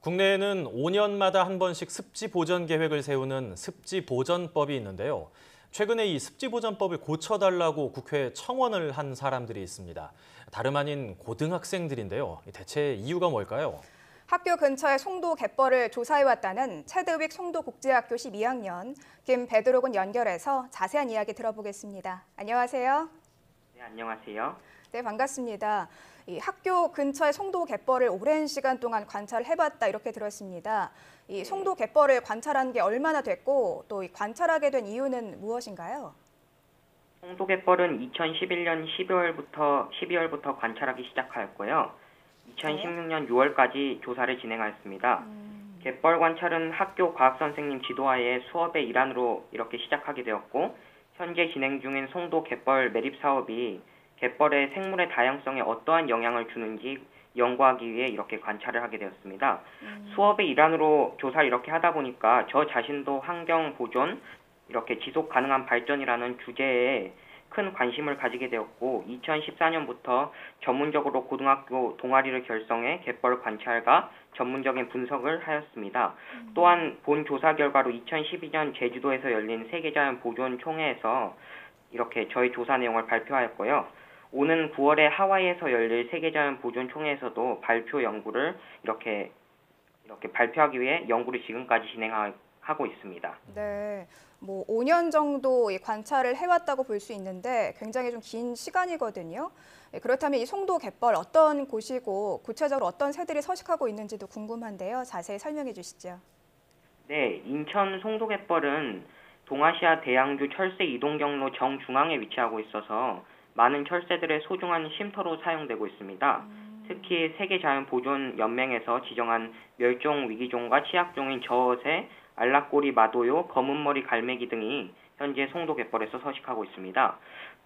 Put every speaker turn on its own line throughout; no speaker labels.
국내에는 5년마다 한 번씩 습지 보전 계획을 세우는 습지 보전법이 있는데요. 최근에 이 습지 보전법을 고쳐달라고 국회에 청원을 한 사람들이 있습니다. 다름 아닌 고등학생들인데요. 대체 이유가 뭘까요?
학교 근처의 송도 갯벌을 조사해왔다는 체드윅 송도국제학교 12학년 김베드로군 연결해서 자세한 이야기 들어보겠습니다. 안녕하세요.
네, 안녕하세요.
네, 반갑습니다. 이 학교 근처의 송도 갯벌을 오랜 시간 동안 관찰을 해봤다 이렇게 들었습니다. 이 송도 갯벌을 관찰한 게 얼마나 됐고 또 이 관찰하게 된 이유는 무엇인가요?
송도갯벌은 2011년 12월부터 관찰하기 시작하였고요. 2016년 6월까지 조사를 진행하였습니다. 갯벌 관찰은 학교 과학선생님 지도하에 수업의 일환으로 이렇게 시작하게 되었고, 현재 진행 중인 송도 갯벌 매립 사업이 갯벌의 생물의 다양성에 어떠한 영향을 주는지 연구하기 위해 이렇게 관찰을 하게 되었습니다. 수업의 일환으로 조사를 이렇게 하다 보니까 저 자신도 환경 보존, 이렇게 지속 가능한 발전이라는 주제에 큰 관심을 가지게 되었고 2014년부터 전문적으로 고등학교 동아리를 결성해 갯벌 관찰과 전문적인 분석을 하였습니다. 또한 본 조사 결과로 2012년 제주도에서 열린 세계자연 보존 총회에서 이렇게 저희 조사 내용을 발표하였고요. 오는 9월에 하와이에서 열릴 세계자연 보존 총회에서도 발표 연구를 이렇게 발표하기 위해 연구를 지금까지 진행하고 있습니다.
네, 5년 정도 이 관찰을 해왔다고 볼 수 있는데 굉장히 좀 긴 시간이거든요. 그렇다면 이 송도 갯벌 어떤 곳이고 구체적으로 어떤 새들이 서식하고 있는지도 궁금한데요. 자세히 설명해 주시죠.
네, 인천 송도갯벌은 동아시아 대양주 철새 이동 경로 정중앙에 위치하고 있어서 많은 철새들의 소중한 쉼터로 사용되고 있습니다. 특히 세계자연보존연맹에서 지정한 멸종 위기종과 취약종인 저어새, 알락꼬리 마도요, 검은머리 갈매기 등이 현재 송도갯벌에서 서식하고 있습니다.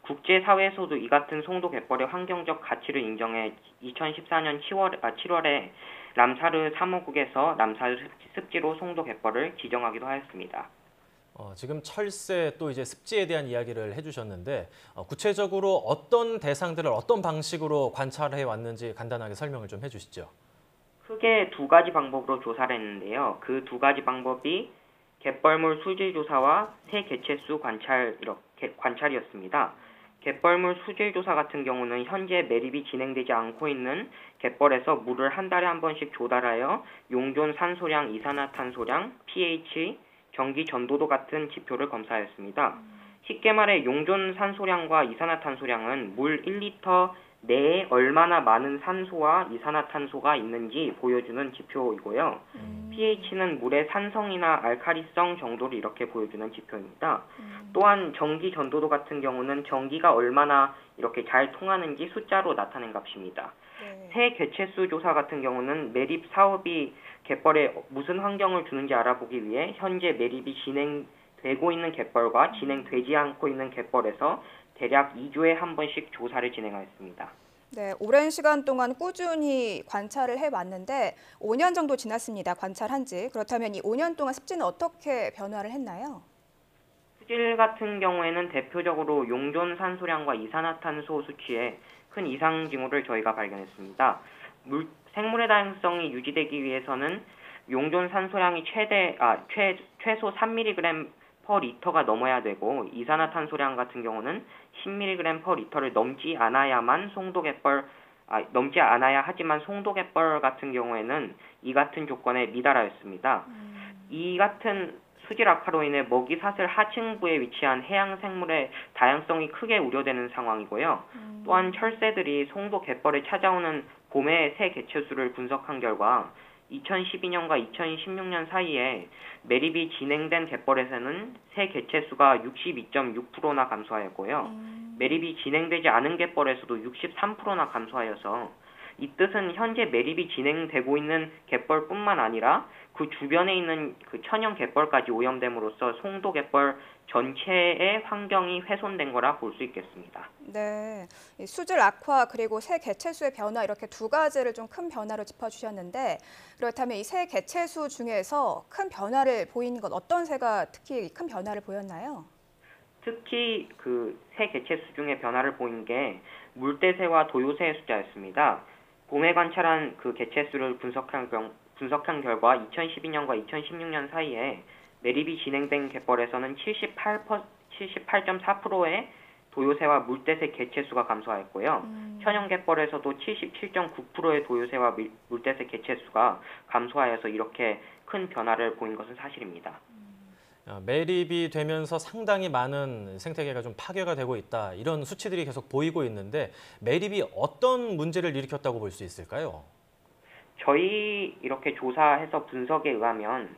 국제사회에서도 이 같은 송도갯벌의 환경적 가치를 인정해 2014년 7월에 람사르 3호국에서 람사르 습지로 송도갯벌을 지정하기도 하였습니다.
지금 철새 또 이제 습지에 대한 이야기를 해주셨는데 구체적으로 어떤 대상들을 어떤 방식으로 관찰해 왔는지 간단하게 설명을 좀 해주시죠.
크게 두 가지 방법으로 조사를 했는데요. 그 두 가지 방법이 갯벌물 수질 조사와 새 개체수 관찰이었습니다. 갯벌물 수질 조사 같은 경우는 현재 매립이 진행되지 않고 있는 갯벌에서 물을 한 달에 한 번씩 조달하여 용존 산소량, 이산화탄소량, pH, 전기 전도도 같은 지표를 검사하였습니다. 쉽게 말해 용존 산소량과 이산화탄소량은 물 1리터 내에 얼마나 많은 산소와 이산화탄소가 있는지 보여주는 지표이고요. pH는 물의 산성이나 알칼리성 정도를 이렇게 보여주는 지표입니다. 또한 전기 전도도 같은 경우는 전기가 얼마나 이렇게 잘 통하는지 숫자로 나타낸 값입니다. 새 개체수 조사 같은 경우는 매립 사업이 갯벌에 무슨 환경을 주는지 알아보기 위해 현재 매립이 진행되고 있는 갯벌과 진행되지 않고 있는 갯벌에서 대략 2주에 한 번씩 조사를 진행하였습니다.
네, 오랜 시간 동안 꾸준히 관찰을 해왔는데 5년 정도 지났습니다. 관찰한 지. 그렇다면 이 5년 동안 습지는 어떻게 변화를 했나요?
수질 같은 경우에는 대표적으로 용존 산소량과 이산화탄소 수치에 큰 이상 징후를 저희가 발견했습니다. 생물의 다양성이 유지되기 위해서는 용존 산소량이 최소 3mg per 리터가 넘어야 되고 이산화탄소량 같은 경우는 10mg per 리터를 넘지 않아야 하지만 송도갯벌 같은 경우에는 이 같은 조건에 미달하였습니다. 이 같은 수질 악화로 인해 먹이사슬 하층부에 위치한 해양 생물의 다양성이 크게 우려되는 상황이고요. 또한 철새들이 송도갯벌에 찾아오는 봄의 새 개체수를 분석한 결과 2012년과 2016년 사이에 매립이 진행된 갯벌에서는 새 개체수가 62.6%나 감소하였고요. 매립이 진행되지 않은 갯벌에서도 63%나 감소하여서 이 뜻은 현재 매립이 진행되고 있는 갯벌뿐만 아니라 그 주변에 있는 그 천연 갯벌까지 오염됨으로써 송도갯벌 전체의 환경이 훼손된 거라 볼 수 있겠습니다.
네, 이 수질 악화 그리고 새 개체수의 변화 이렇게 두 가지를 좀 큰 변화로 짚어주셨는데 그렇다면 이 새 개체수 중에서 큰 변화를 보이는 건 어떤 새가 특히 큰 변화를 보였나요?
특히 그 새 개체수 중에 변화를 보인 게 물대새와 도요새의 숫자였습니다. 봄에 관찰한 그 개체수를 분석한 분석한 결과 2012년과 2016년 사이에 매립이 진행된 갯벌에서는 78.4%의 도요새와 물대새 개체수가 감소하였고요. 현영 갯벌에서도 77.9%의 도요새와 물대새 개체수가 감소하여서 이렇게 큰 변화를 보인 것은 사실입니다.
매립이 되면서 상당히 많은 생태계가 좀 파괴가 되고 있다. 이런 수치들이 계속 보이고 있는데 매립이 어떤 문제를 일으켰다고 볼 수 있을까요?
저희 이렇게 조사해서 분석에 의하면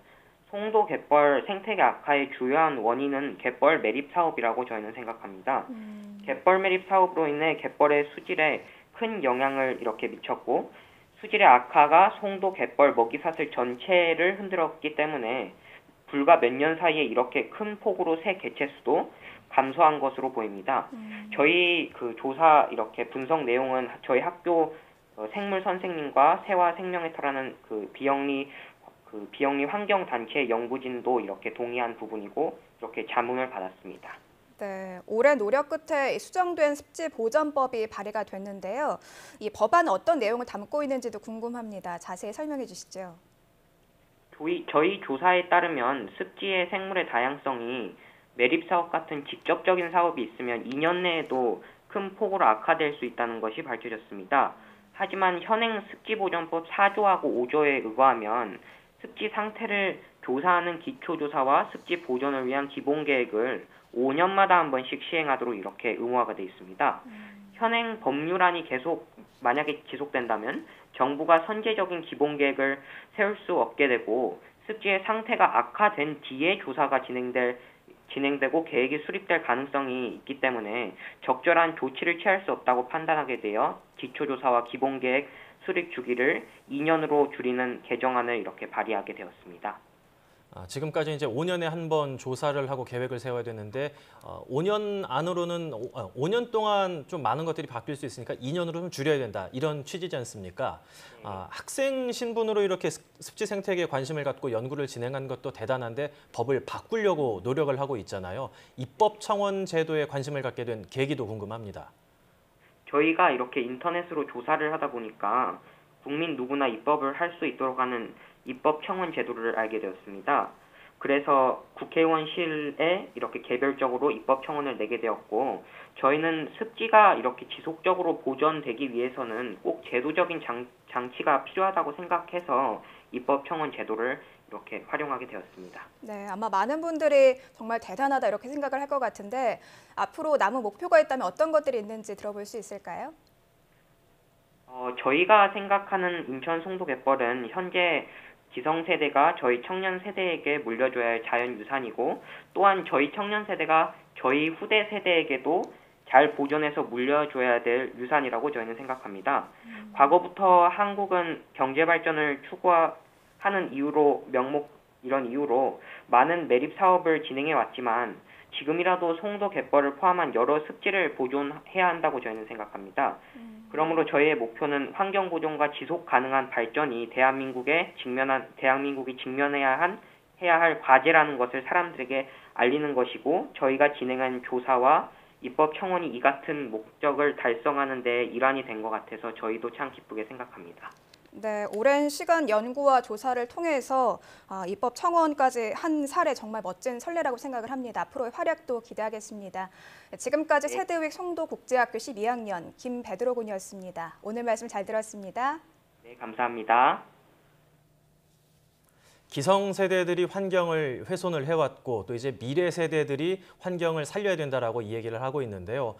송도 갯벌 생태계 악화의 주요한 원인은 갯벌 매립 사업이라고 저희는 생각합니다. 갯벌 매립 사업으로 인해 갯벌의 수질에 큰 영향을 이렇게 미쳤고 수질의 악화가 송도 갯벌 먹이사슬 전체를 흔들었기 때문에 불과 몇 년 사이에 이렇게 큰 폭으로 새 개체수도 감소한 것으로 보입니다. 저희 그 조사 이렇게 분석 내용은 저희 학교 생물 선생님과 새와 생명의 터라는 그 비영리 환경 단체 연구진도 이렇게 동의한 부분이고 이렇게 자문을 받았습니다.
네, 오랜 노력 끝에 수정된 습지보전법이 발의가 됐는데요. 이 법안은 어떤 내용을 담고 있는지도 궁금합니다. 자세히 설명해 주시죠.
저희 조사에 따르면 습지의 생물의 다양성이 매립사업 같은 직접적인 사업이 있으면 2년 내에도 큰 폭으로 악화될 수 있다는 것이 밝혀졌습니다. 하지만 현행 습지보전법 4조하고 5조에 의거하면 습지 상태를 조사하는 기초조사와 습지 보존을 위한 기본계획을 5년마다 한 번씩 시행하도록 이렇게 의무화가 되어 있습니다. 현행 법률안이 만약에 지속된다면 정부가 선제적인 기본계획을 세울 수 없게 되고 습지의 상태가 악화된 뒤에 조사가 진행되고 계획이 수립될 가능성이 있기 때문에 적절한 조치를 취할 수 없다고 판단하게 되어 기초조사와 기본계획 수립 주기를 2년으로 줄이는 개정안을 이렇게 발의하게 되었습니다.
지금까지 이제 5년에 한 번 조사를 하고 계획을 세워야 되는데 5년 안으로는 5년 동안 좀 많은 것들이 바뀔 수 있으니까 2년으로 좀 줄여야 된다. 이런 취지지 않습니까? 학생 신분으로 이렇게 습지 생태계에 관심을 갖고 연구를 진행한 것도 대단한데 법을 바꾸려고 노력을 하고 있잖아요. 입법 청원 제도에 관심을 갖게 된 계기도 궁금합니다.
저희가 이렇게 인터넷으로 조사를 하다 보니까 국민 누구나 입법을 할 수 있도록 하는 입법 청원 제도를 알게 되었습니다. 그래서 국회의원실에 이렇게 개별적으로 입법 청원을 내게 되었고 저희는 습지가 이렇게 지속적으로 보존되기 위해서는 꼭 제도적인 장치가 필요하다고 생각해서 입법 청원 제도를 이렇게 활용하게 되었습니다.
네, 아마 많은 분들이 정말 대단하다 이렇게 생각을 할 것 같은데 앞으로 남은 목표가 있다면 어떤 것들이 있는지 들어볼 수 있을까요?
저희가 생각하는 인천 송도 갯벌은 현재 기성세대가 저희 청년 세대에게 물려줘야 할 자연유산이고 또한 저희 청년 세대가 저희 후대 세대에게도 잘 보존해서 물려줘야 될 유산이라고 저희는 생각합니다. 과거부터 한국은 경제발전을 추구하는 이런 이유로 많은 매립 사업을 진행해 왔지만 지금이라도 송도 갯벌을 포함한 여러 습지를 보존해야 한다고 저희는 생각합니다. 그러므로 저희의 목표는 환경 보존과 지속 가능한 발전이 대한민국이 직면해야 할 과제라는 것을 사람들에게 알리는 것이고 저희가 진행한 조사와 입법 청원이 이 같은 목적을 달성하는 데 일환이 된 것 같아서 저희도 참 기쁘게 생각합니다.
네, 오랜 시간 연구와 조사를 통해서 입법 청원까지 한 사례 정말 멋진 선례라고 생각을 합니다. 앞으로의 활약도 기대하겠습니다. 지금까지 세드윅 송도국제학교 12학년 김베드로 군이었습니다. 오늘 말씀 잘 들었습니다.
네, 감사합니다.
기성세대들이 환경을 훼손을 해왔고 또 이제 미래 세대들이 환경을 살려야 된다라고 이 얘기를 하고 있는데요.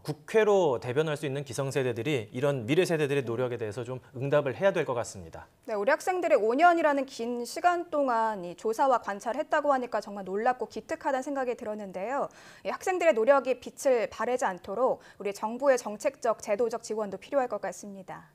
국회로 대변할 수 있는 기성세대들이 이런 미래 세대들의 노력에 대해서 좀 응답을 해야 될 것 같습니다.
네, 우리 학생들이 5년이라는 긴 시간 동안 이 조사와 관찰을 했다고 하니까 정말 놀랍고 기특하다는 생각이 들었는데요. 이 학생들의 노력이 빛을 발하지 않도록 우리 정부의 정책적, 제도적 지원도 필요할 것 같습니다.